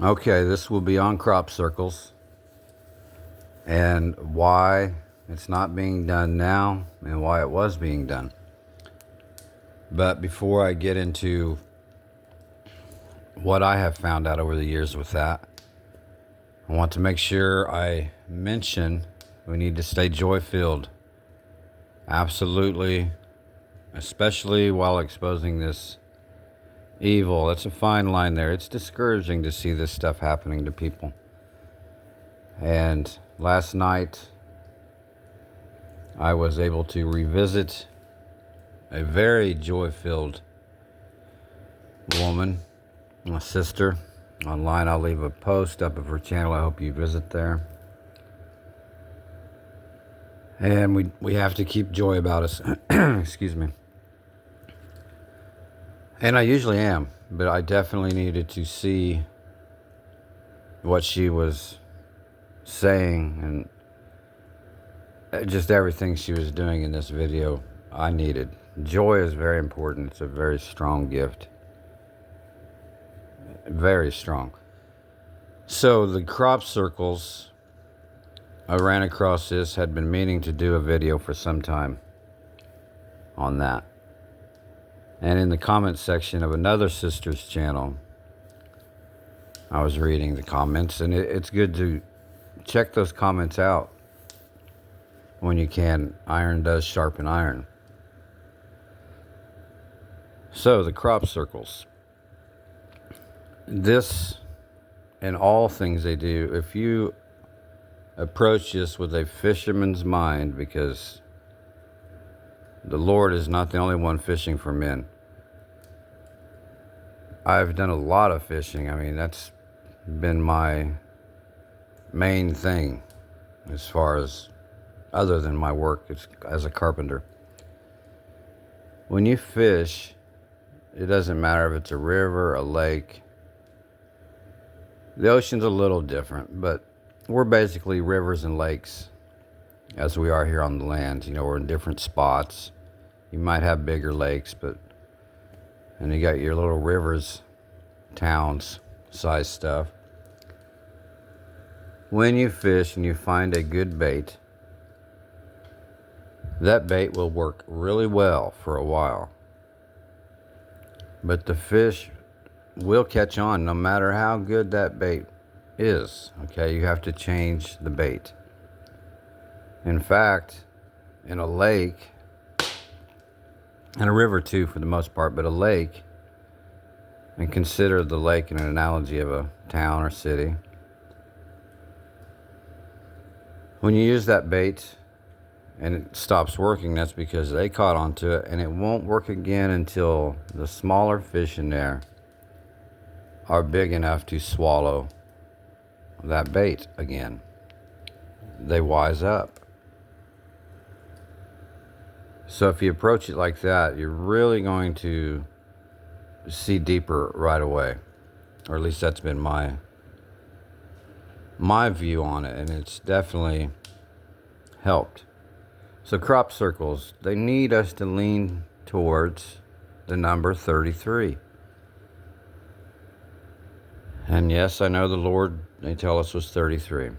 Okay, this will be on crop circles and why it's not being done now and why it was being done. But before I get into what I have found out over the years with that, I want to make sure I mention we need to stay joy filled. Absolutely, especially while exposing this evil. That's a fine line there. It's discouraging to see this stuff happening to people. And last night, I was able to revisit a very joy filled woman, my sister, online. I'll leave a post up of her channel. I hope you visit there. And we have to keep joy about us. Excuse me. And I usually am, but I definitely needed to see what she was saying and just everything she was doing in this video. I needed. Joy is very important. It's a very strong gift. Very strong. So the crop circles, I ran across this, had been meaning to do a video for some time on that. And in the comment section of another sister's channel, I was reading the comments, and it's good to check those comments out when you can. Iron does sharpen iron. So the crop circles. This and all things they do, if you approach this with a fisherman's mind, because the Lord is not the only one fishing for men. I've done a lot of fishing. I mean, that's been my main thing as far as other than my work as a carpenter. When you fish, it doesn't matter if it's a river, a lake. The ocean's a little different, but we're basically rivers and lakes as we are here on the land. You know, we're in different spots. You might have bigger lakes, and you got your little rivers, towns, size stuff. When you fish and you find a good bait, that bait will work really well for a while. But the fish will catch on no matter how good that bait is. Okay, you have to change the bait. In fact, in a lake, and a river too for the most part, but a lake, and consider the lake an analogy of a town or city. When you use that bait and it stops working, that's because they caught onto it, and it won't work again until the smaller fish in there are big enough to swallow that bait again. They wise up. So if you approach it like that, you're really going to see deeper right away. Or at least that's been my view on it, and it's definitely helped. So crop circles, they need us to lean towards the number 33. And yes, I know the Lord, they tell us, was 33.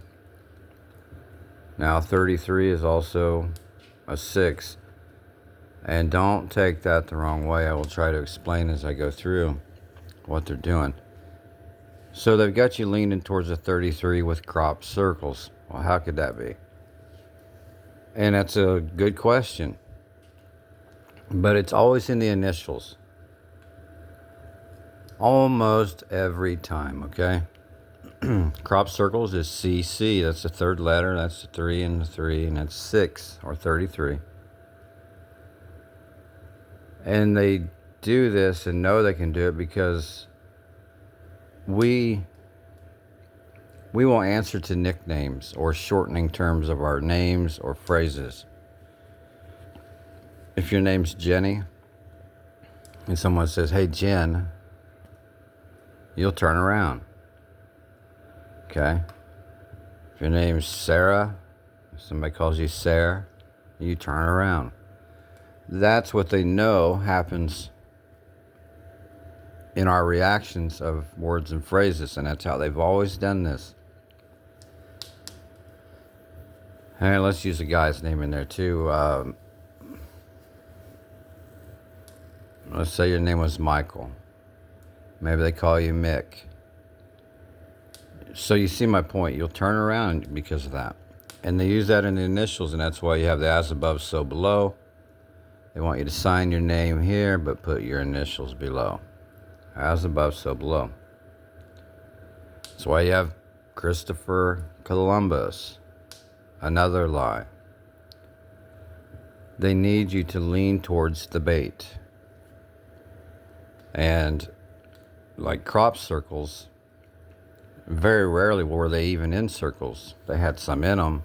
Now 33 is also a 6. And don't take that the wrong way. I will try to explain as I go through what they're doing. So they've got you leaning towards a 33 with crop circles. Well, how could that be? And that's a good question. But it's always in the initials. Almost every time, okay? Crop circles is CC. That's the third letter. That's the 3 and the 3, and that's 6 or 33. And they do this and know they can do it because we won't answer to nicknames or shortening terms of our names or phrases. If your name's Jenny and someone says, "Hey, Jen," you'll turn around. Okay? If your name's Sarah, if somebody calls you Sarah, you turn around. That's what they know happens in our reactions of words and phrases, and that's how they've always done this. And let's use a guy's name in there too. Let's say your name was Michael. Maybe they call you Mick. So you see my point. You'll turn around because of that. And they use that in the initials, and that's why you have the as above, so below. They want you to sign your name here, but put your initials below. As above, so below. That's why you have Christopher Columbus. Another lie. They need you to lean towards the bait. And like crop circles, very rarely were they even in circles. They had some in them.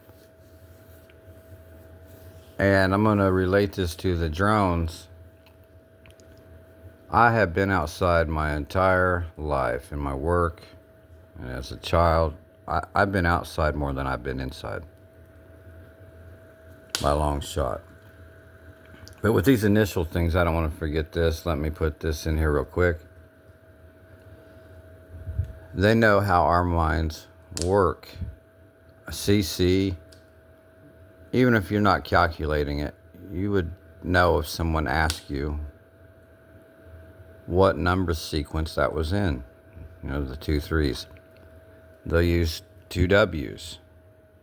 And I'm going to relate this to the drones. I have been outside my entire life in my work and as a child. I've been outside more than I've been inside. By a long shot. But with these initial things, I don't want to forget this. Let me put this in here real quick. They know how our minds work. A CC, even if you're not calculating it, you would know if someone asked you what number sequence that was in. You know, the 2 3s. They'll use 2 W's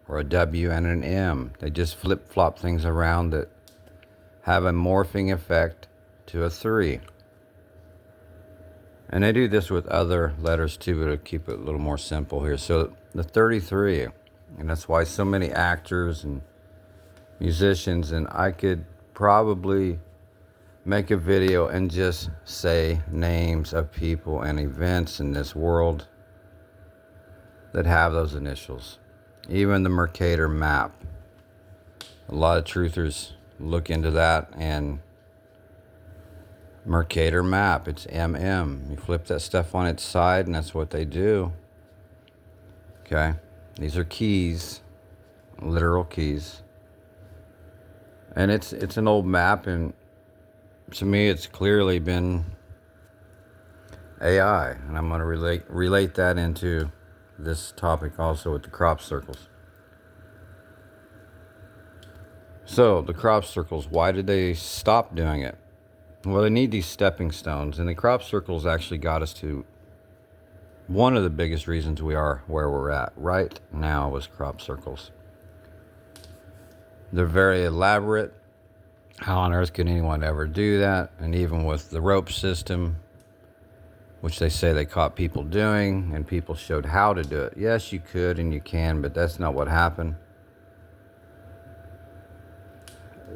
or a W and an M. They just flip-flop things around that have a morphing effect to a 3. And they do this with other letters too, but to keep it a little more simple here. So the 33, and that's why so many actors and musicians, and I could probably make a video and just say names of people and events in this world that have those initials. Even the Mercator map. A lot of truthers look into that, and Mercator map, it's MM. You flip that stuff on its side, and that's what they do. Okay, these are keys, literal keys. And it's an old map, and to me it's clearly been AI, and I'm going to relate that into this topic also with the crop circles. So the crop circles, why did they stop doing it? Well, they need these stepping stones, and the crop circles actually got us to one of the biggest reasons we are where we're at right now was crop circles. They're very elaborate. How on earth could anyone ever do that? And even with the rope system, which they say they caught people doing, and people showed how to do it. Yes, you could and you can, but that's not what happened.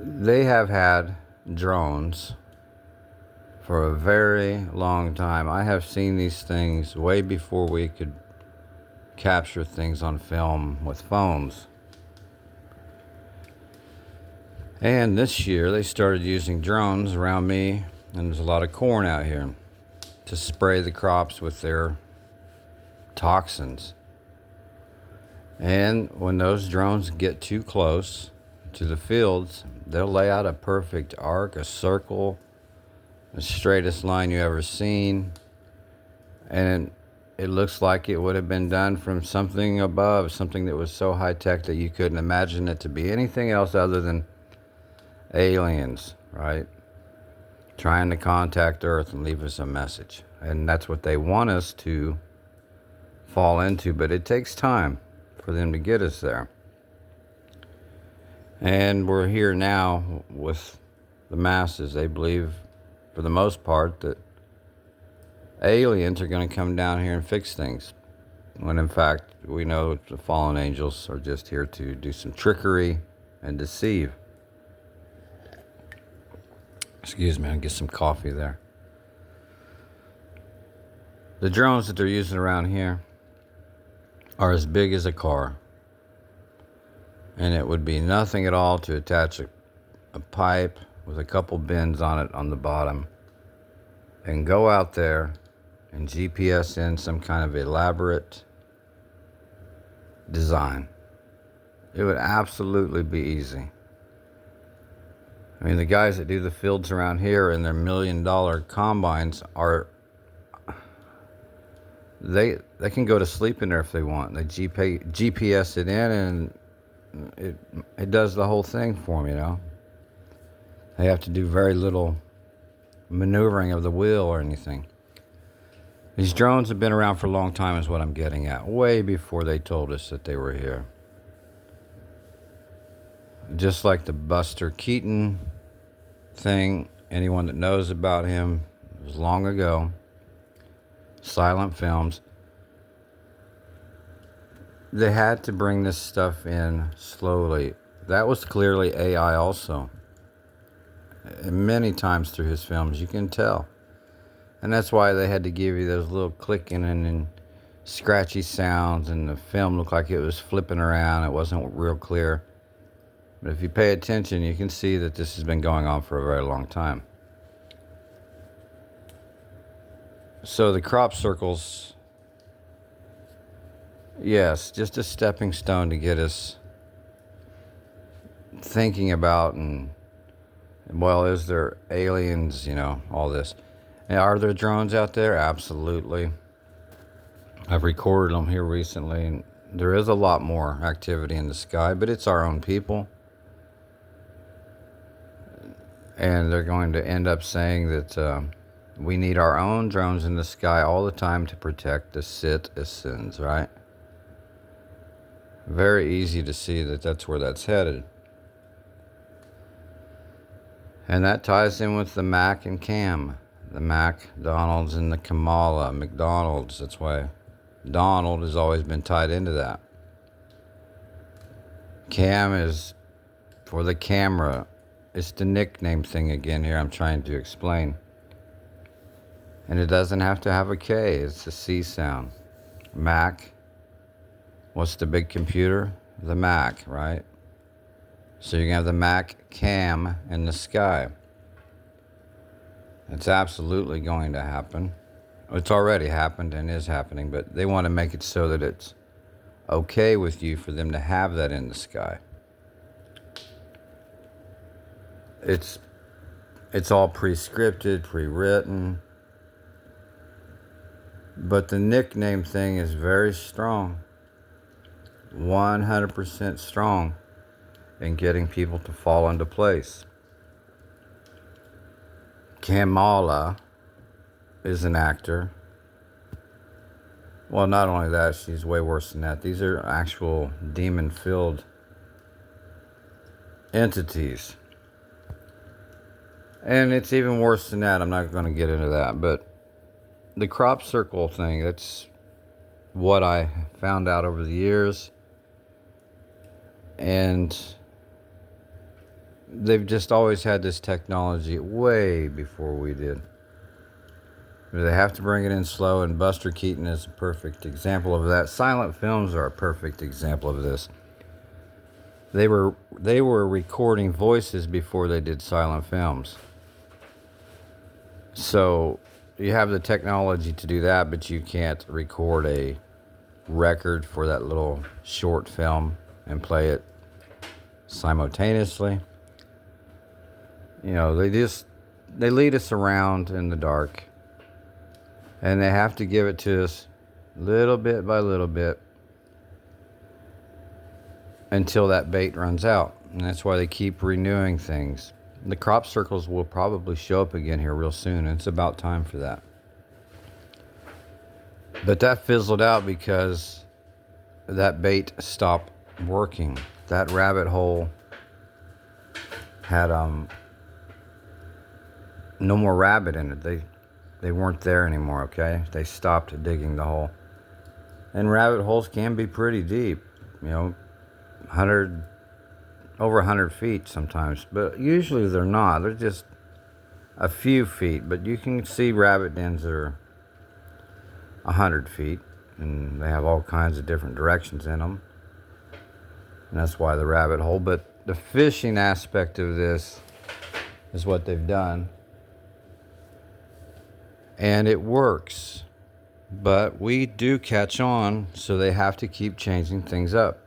They have had drones for a very long time. I have seen these things way before we could capture things on film with phones. And this year they started using drones around me, and there's a lot of corn out here, to spray the crops with their toxins. And when those drones get too close to the fields, they'll lay out a perfect arc, a circle, the straightest line you ever seen, and it looks like it would have been done from something above, something that was so high tech that you couldn't imagine it to be anything else other than aliens, right? Trying to contact Earth and leave us a message. And that's what they want us to fall into, but it takes time for them to get us there. And we're here now with the masses. They believe, for the most part, that aliens are going to come down here and fix things. When in fact, we know the fallen angels are just here to do some trickery and deceive. Excuse me, I'll get some coffee there. The drones that they're using around here are as big as a car. And it would be nothing at all to attach a pipe with a couple bins on it on the bottom and go out there and GPS in some kind of elaborate design. It would absolutely be easy. I mean, the guys that do the fields around here in their $1 million combines are They can go to sleep in there if they want. They GPS it in, and it does the whole thing for them, you know. They have to do very little maneuvering of the wheel or anything. These drones have been around for a long time is what I'm getting at. Way before they told us that they were here. Just like the Buster Keaton thing, anyone that knows about him, it was long ago. Silent films. They had to bring this stuff in slowly. That was clearly AI also. And many times through his films, you can tell. And that's why they had to give you those little clicking and scratchy sounds, and the film looked like it was flipping around. It wasn't real clear. But if you pay attention, you can see that this has been going on for a very long time. So the crop circles, yes, just a stepping stone to get us thinking about, and well, is there aliens, you know, all this. And are there drones out there? Absolutely. I've recorded them here recently, and there is a lot more activity in the sky, but it's our own people. And they're going to end up saying that we need our own drones in the sky all the time to protect the citizens, right? Very easy to see that that's where that's headed. And that ties in with the Mac and Cam. The McDonald's and the Kamala McDonald's. That's why Donald has always been tied into that. Cam is for the camera. It's the nickname thing again here I'm trying to explain. And it doesn't have to have a K. It's a C sound. Mac. What's the big computer? The Mac, right? So you're going to have the Mac Cam in the sky. It's absolutely going to happen. It's already happened and is happening, but they want to make it so that it's okay with you for them to have that in the sky. It's all pre-scripted, pre-written. But the nickname thing is very strong. 100% strong in getting people to fall into place. Kamala is an actor. Well, not only that, she's way worse than that. These are actual demon-filled entities. And it's even worse than that. I'm not going to get into that. But the crop circle thing, that's what I found out over the years. And they've just always had this technology way before we did. They have to bring it in slow, and Buster Keaton is a perfect example of that. Silent films are a perfect example of this. They were recording voices before they did silent films. So you have the technology to do that, but you can't record a record for that little short film and play it simultaneously. You know, they lead us around in the dark, and they have to give it to us little bit by little bit until that bait runs out. And that's why they keep renewing things. The crop circles will probably show up again here real soon, and it's about time for that. But that fizzled out because that bait stopped working. That rabbit hole had no more rabbit in it. They weren't there anymore, okay? They stopped digging the hole. And rabbit holes can be pretty deep, you know, over 100 feet sometimes, but usually they're not. They're just a few feet, but you can see rabbit dens that are 100 feet, and they have all kinds of different directions in them, and that's why the rabbit hole. But the fishing aspect of this is what they've done, and it works, but we do catch on, so they have to keep changing things up.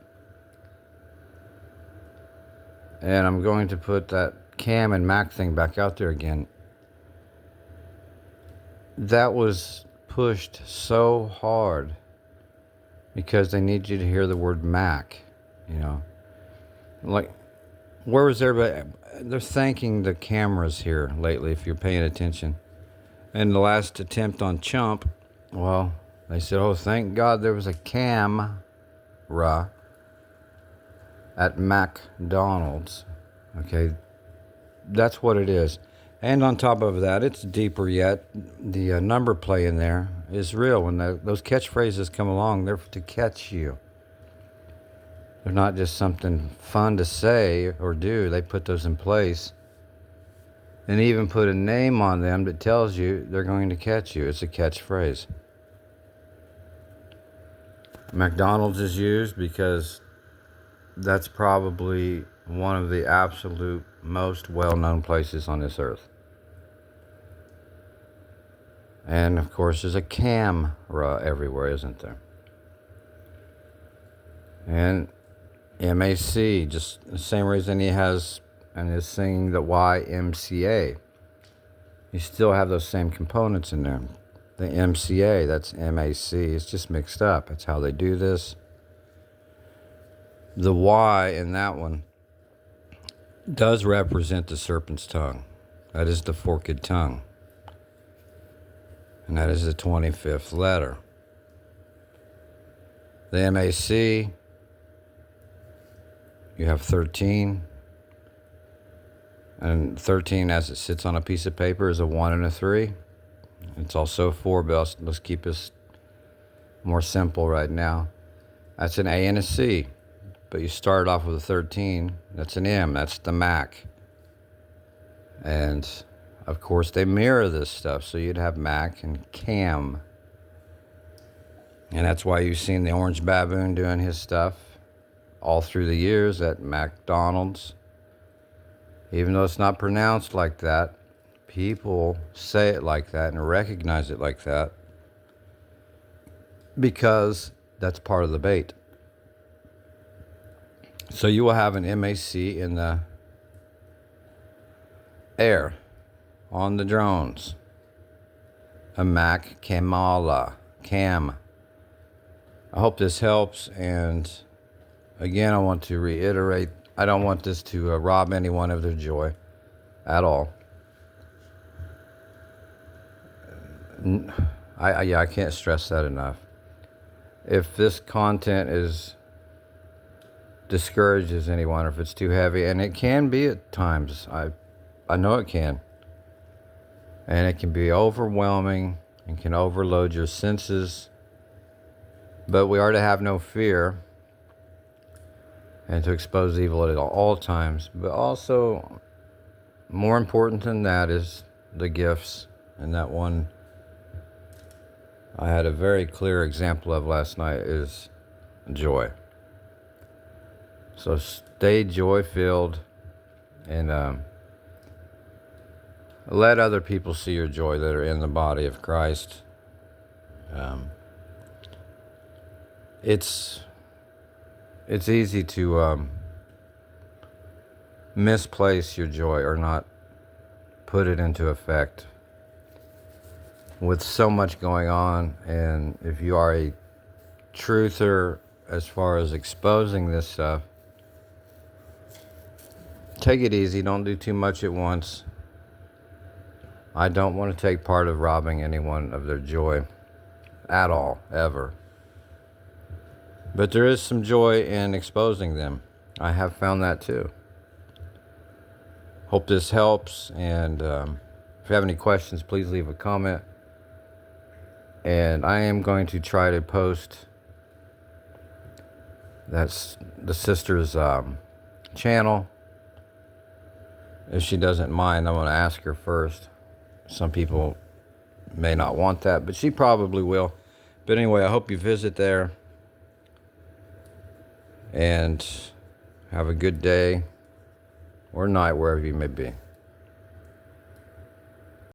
And I'm going to put that Cam and Mac thing back out there again. That was pushed so hard because they need you to hear the word Mac, you know. Like, where was everybody? They're thanking the cameras here lately, if you're paying attention. And the last attempt on Chump, well, they said, oh, thank God there was a camera at McDonald's. Okay, that's what it is. And on top of that, it's deeper yet. The number play in there is real. When those catchphrases come along, they're to catch you. They're not just something fun to say or do. They put those in place and even put a name on them that tells you they're going to catch you. It's a catchphrase. McDonald's is used because that's probably one of the absolute most well-known places on this earth. And of course, there's a camera everywhere, isn't there? And MAC, just the same reason he has and is singing the YMCA. You still have those same components in there. The MCA, that's MAC. It's just mixed up. That's how they do this. The Y in that one does represent the serpent's tongue. That is the forked tongue. And that is the 25th letter. The MAC, you have 13. And 13, as it sits on a piece of paper, is a 1 and a 3. It's also a 4, but let's keep this more simple right now. That's an A and a C. But you start off with a 13. That's an M. That's the Mac. And of course, they mirror this stuff. So you'd have Mac and Cam. And that's why you've seen the Orange Baboon doing his stuff all through the years at McDonald's. Even though it's not pronounced like that, people say it like that and recognize it like that because that's part of the bait. So you will have an MAC in the air, on the drones, a Mac Kamala, Cam. I hope this helps, and again, I want to reiterate, I don't want this to rob anyone of their joy at all. I can't stress that enough. If this content discourages anyone, or if it's too heavy, and it can be at times, I know it can, and it can be overwhelming and can overload your senses, but we are to have no fear and to expose evil at all times. But also, more important than that is the gifts, and that one I had a very clear example of last night is joy. So stay joy-filled and let other people see your joy that are in the body of Christ. It's easy to misplace your joy or not put it into effect with so much going on. And if you are a truther as far as exposing this stuff, take it easy. Don't do too much at once. I don't want to take part of robbing anyone of their joy at all, ever. But there is some joy in exposing them. I have found that too. Hope this helps, and if you have any questions, please leave a comment. And I am going to try to post that's the sister's channel. If she doesn't mind, I'm going to ask her first. Some people may not want that, but she probably will. But anyway, I hope you visit there. And have a good day or night, wherever you may be.